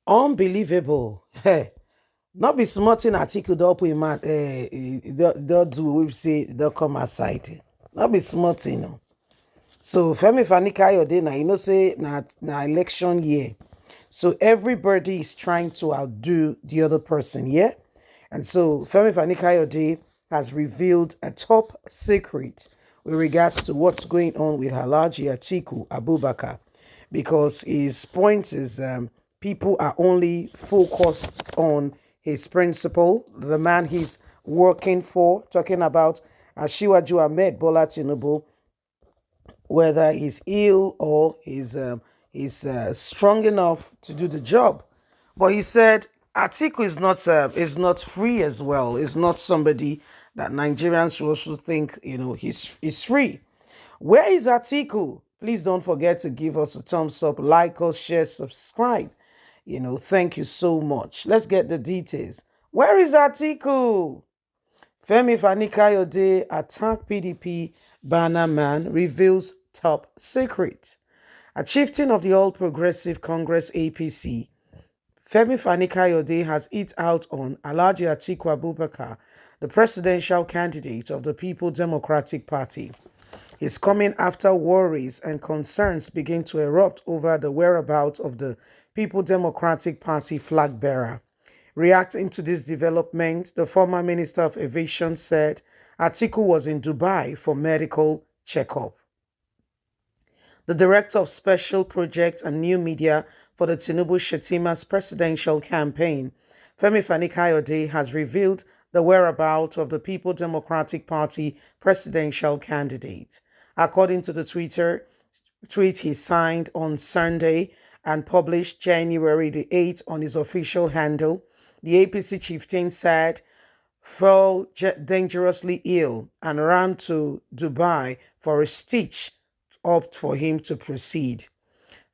Unbelievable. Hey, not be smarting Atiku don't put him out, they'll do we say they'll come aside. Not be smarting. No. So Femi Kayode now, say na election year. So everybody is trying to outdo the other person, yeah? And so Femi Kayode has revealed a top secret with regards to what's going on with Halaji Atiku Abubakar, because his point is people are only focused on his principle, the man he's working for, talking about Ashiwaju Ahmed Bola Tinubu, whether he's ill or he's strong enough to do the job. But he said Atiku is not free as well. Is not somebody that Nigerians should also think he's free. Where is Atiku? Please don't forget to give us a thumbs up, like us, share, subscribe. Thank you so much. Let's get the details. Where is Atiku? Femi Kayode attack PDP Bannerman reveals top secret. A chieftain of the All Progressive Congress APC, Femi Kayode has hit out on Alhaji Atiku Abubakar, the presidential candidate of the People Democratic Party. He's coming after worries and concerns begin to erupt over the whereabouts of the People Democratic Party flag bearer. Reacting to this development, the former Minister of Aviation said Atiku was in Dubai for medical checkup. The Director of Special Projects and New Media for the Tinubu Shetima's presidential campaign, Femi Kayode, has revealed the whereabouts of the People Democratic Party presidential candidate. According to the tweet he signed on Sunday and published January the 8th on his official handle, the APC chieftain said fell dangerously ill and ran to Dubai for a stitch up for him to proceed.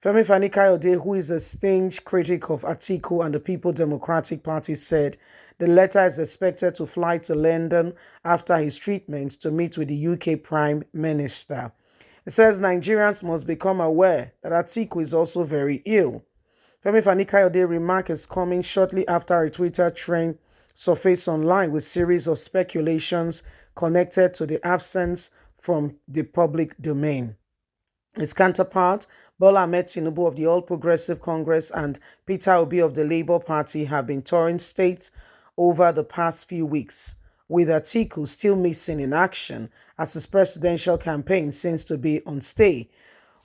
Femi Kayode, who is a staunch critic of Atiku and the People Democratic Party, said the latter is expected to fly to London after his treatment to meet with the UK Prime Minister. It says Nigerians must become aware that Atiku is also very ill. Femi Kayode remark is coming shortly after a Twitter trend surfaced online with series of speculations connected to the absence from the public domain. His counterpart, Bola Ahmed Tinubu of the All Progressive Congress and Peter Obi of the Labour Party have been touring states over the past few weeks, with Atiku still missing in action as his presidential campaign seems to be on stay,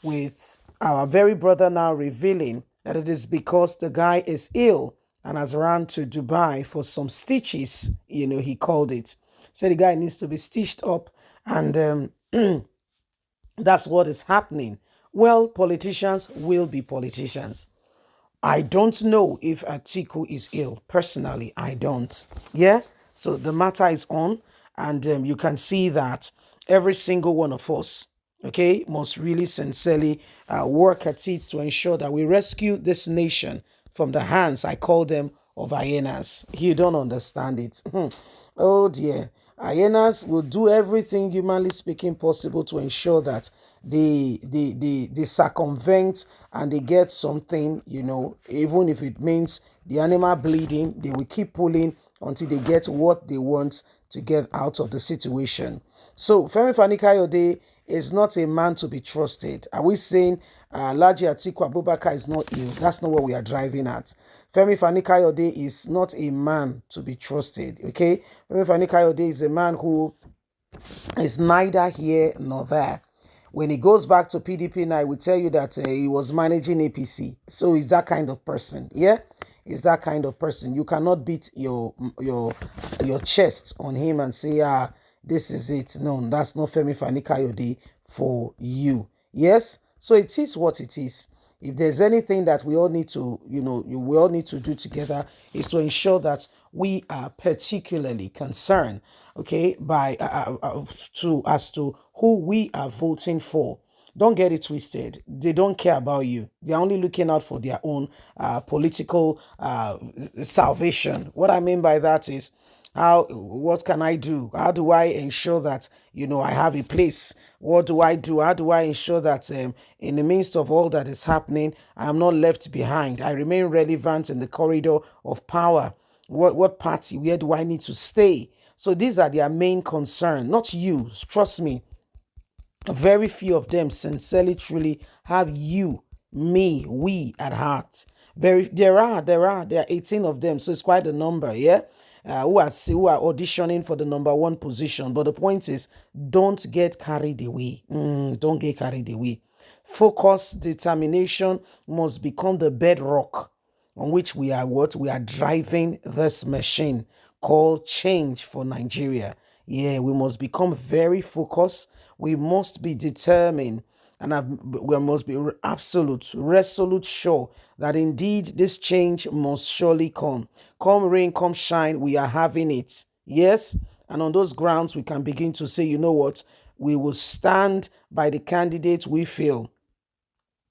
with our very brother now revealing that it is because the guy is ill and has run to Dubai for some stitches, he called it. So the guy needs to be stitched up, and that's what is happening. Well, politicians will be politicians. I don't know if Atiku is ill. Personally, I don't. Yeah? So the matter is on, and you can see that every single one of us, okay, must really sincerely work at it to ensure that we rescue this nation from the hands, I call them, of hyenas. You don't understand it. Oh dear. Hyenas will do everything humanly speaking possible to ensure that they circumvent and they get something, even if it means the animal bleeding, they will keep pulling until they get what they want to get out of the situation. So Femi Kayode is not a man to be trusted. Are we saying Alhaji Atiku Abubakar is not ill? That's not what we are driving at. Femi Kayode is not a man to be trusted. Okay, Femi Kayode is a man who is neither here nor there. When he goes back to PDP now, I will tell you that he was managing APC. So he's that kind of person. Yeah, he's that kind of person. You cannot beat your chest on him and say, this is it. No, that's not Femi Kayode for you. Yes, so it is what it is. If there's anything that we all need to, we all need to do together is to ensure that we are particularly concerned, okay, by as to who we are voting for. Don't get it twisted. They don't care about you. They're only looking out for their own political salvation. What I mean by that is, What can I do? How do I ensure that, I have a place? What do I do? How do I ensure that in the midst of all that is happening, I am not left behind? I remain relevant in the corridor of power. What party? Where do I need to stay? So these are their main concern, not you. Trust me, very few of them sincerely, truly have you, me, we at heart. There are 18 of them, so it's quite a number, yeah. Who are auditioning for the number one position. But the point is, don't get carried away. Don't get carried away. Focus, determination must become the bedrock on which we are driving this machine called change for Nigeria. Yeah, we must become very focused. We must be determined, and we must be absolute, resolute, sure that indeed this change must surely come. Come rain, come shine, we are having it. Yes, and on those grounds, we can begin to say, you know what, we will stand by the candidates we feel,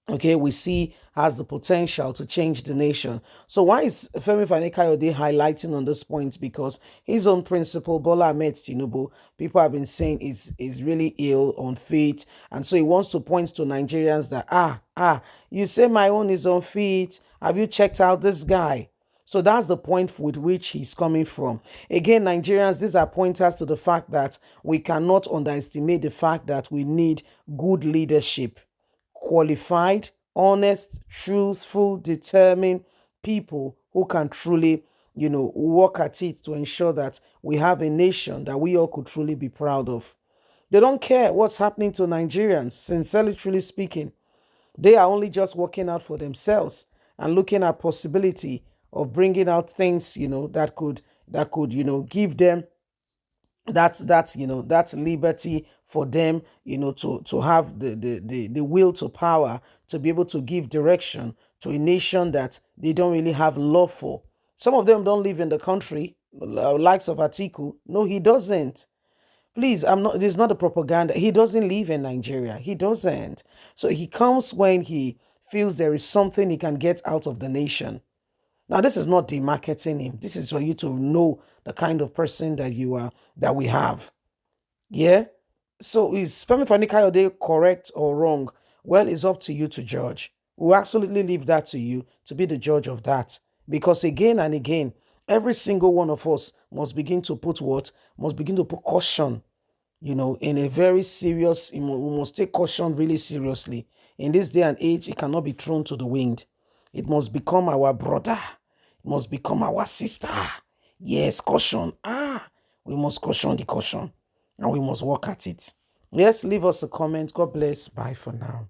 okay, we see has the potential to change the nation. So why is Femi Kayode highlighting on this point? Because his own principal, Bola Ahmed Tinubu, people have been saying is really ill, unfit, and so he wants to point to Nigerians that you say my own is unfit. Have you checked out this guy? So that's the point with which he's coming from. Again, Nigerians, these are pointers to the fact that we cannot underestimate the fact that we need good leadership, qualified, honest, truthful, determined people who can truly, work at it to ensure that we have a nation that we all could truly be proud of. They don't care what's happening to Nigerians, sincerely, truly speaking. They are only just working out for themselves and looking at possibility of bringing out things, that could, give them that's liberty for them, to have the will to power to be able to give direction to a nation that they don't really have love for. Some of them don't live in the country, likes of Atiku. No, he doesn't. Please, I'm not, it's not a propaganda. He doesn't live in Nigeria. He doesn't. So he comes when he feels there is something he can get out of the nation. Now, this is not demarketing him. This is for you to know the kind of person that you are, that we have. Yeah? So is Femi Kayode correct or wrong? Well, it's up to you to judge. We'll absolutely leave that to you to be the judge of that. Because again and again, every single one of us must begin to put what? Must begin to put caution, in a very serious, we must take caution really seriously. In this day and age, it cannot be thrown to the wind. It must become our brother. It must become our sister. Yes, caution. We must caution the caution and we must work at it. Yes, leave us a comment. God bless. Bye for now.